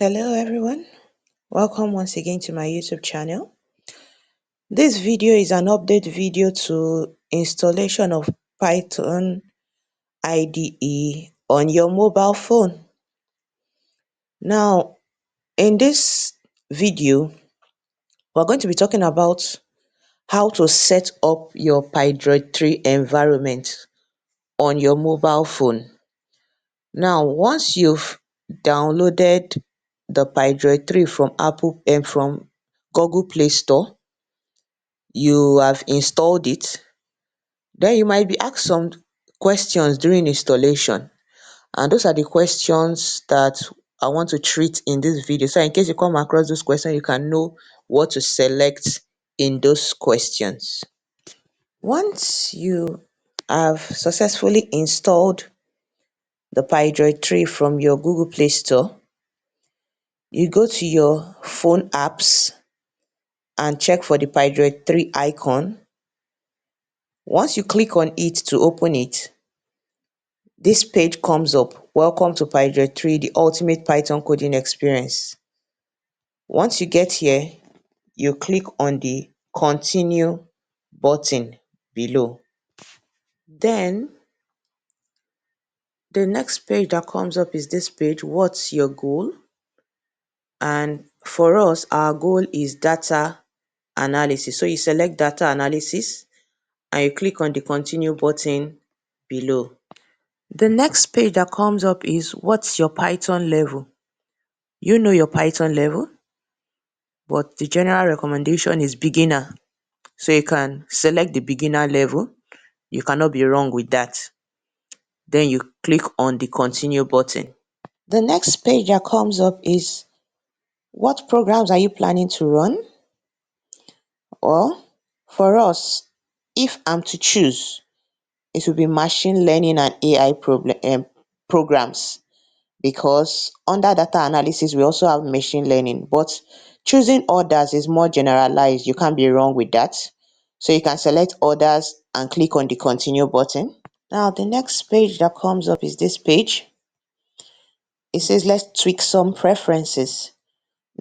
Hello everyone, welcome once again to my YouTube channel. This video is an update video to installation of Python IDE on your mobile phone. Now, in this video, we're going to be talking about how to set up your Pydroid 3 environment on your mobile phone. Now, once you've downloaded the Pydroid 3 from from Google Play Store, you have installed it, then you might be asked some questions during installation, and those are the questions that I want to treat in this video. So in case you come across those questions, you can know what to select in those questions. Once you have successfully installed the Pydroid 3 from your Google Play Store, you go to your phone apps and check for the Pydroid 3 icon. Once you click on it to open it, this page comes up. Welcome to Pydroid 3, the ultimate Python coding experience. Once you get here, you click on the continue button below. Then the next page that comes up is this page, what's your goal? And for us, our goal is data analysis. So you select data analysis and you click on the continue button below. The next page that comes up is what's your Python level? You know your Python level, but the general recommendation is beginner. So you can select the beginner level. You cannot be wrong with that. Then you click on the continue button. The next page that comes up is what programs are you planning to run? Well, for us, if I'm to choose, it will be machine learning and AI programs, because under data analysis we also have machine learning, but choosing others is more generalized. You can't be wrong with that. So you can select others and click on the continue button. Now the next page that comes up is this page. It says let's tweak some preferences.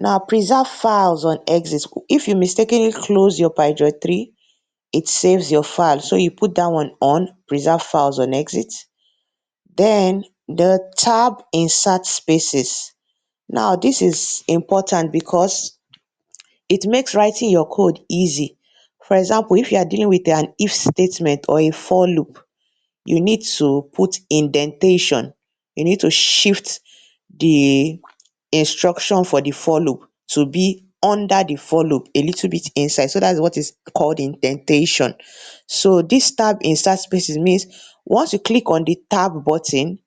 Now preserve files on exit. If you mistakenly close your Pydroid 3, it saves your file, so you put that one on, preserve files on exit. Then the tab insert spaces. Now this is important because it makes writing your code easy. For example, if you are dealing with an if statement or a for loop, you need to put indentation. You need to shift the instruction for the for loop to be under the for loop, a little bit inside. So that's what is called indentation. So this tab insert spaces means once you click on the tab button,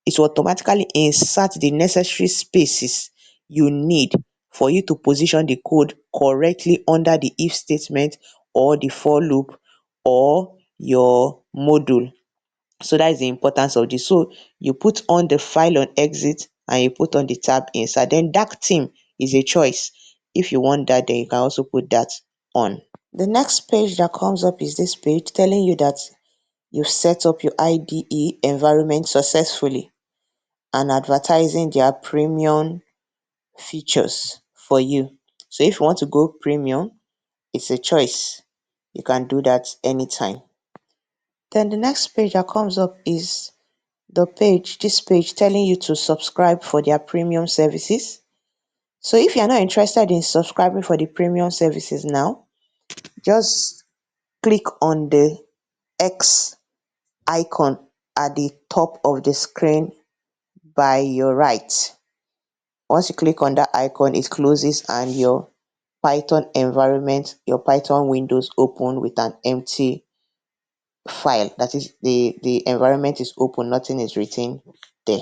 it will automatically insert the necessary spaces you need for you to position the code correctly under the if statement or the for loop or your module. So that is the importance of this. So you put on the file on exit and you put on the tab inside. Then dark theme is a choice. If you want that, then you can also put that on. The next page that comes up is this page telling you that you've set up your IDE environment successfully and advertising their premium features for you. So if you want to go premium, it's a choice. You can do that anytime. Then the next page that comes up is this page telling you to subscribe for their premium services. So if you're not interested in subscribing for the premium services now, just click on the X icon at the top of the screen by your right. Once you click on that icon, it closes and your Python environment, your Python windows open with an empty file. That is, the environment is open, nothing is written there.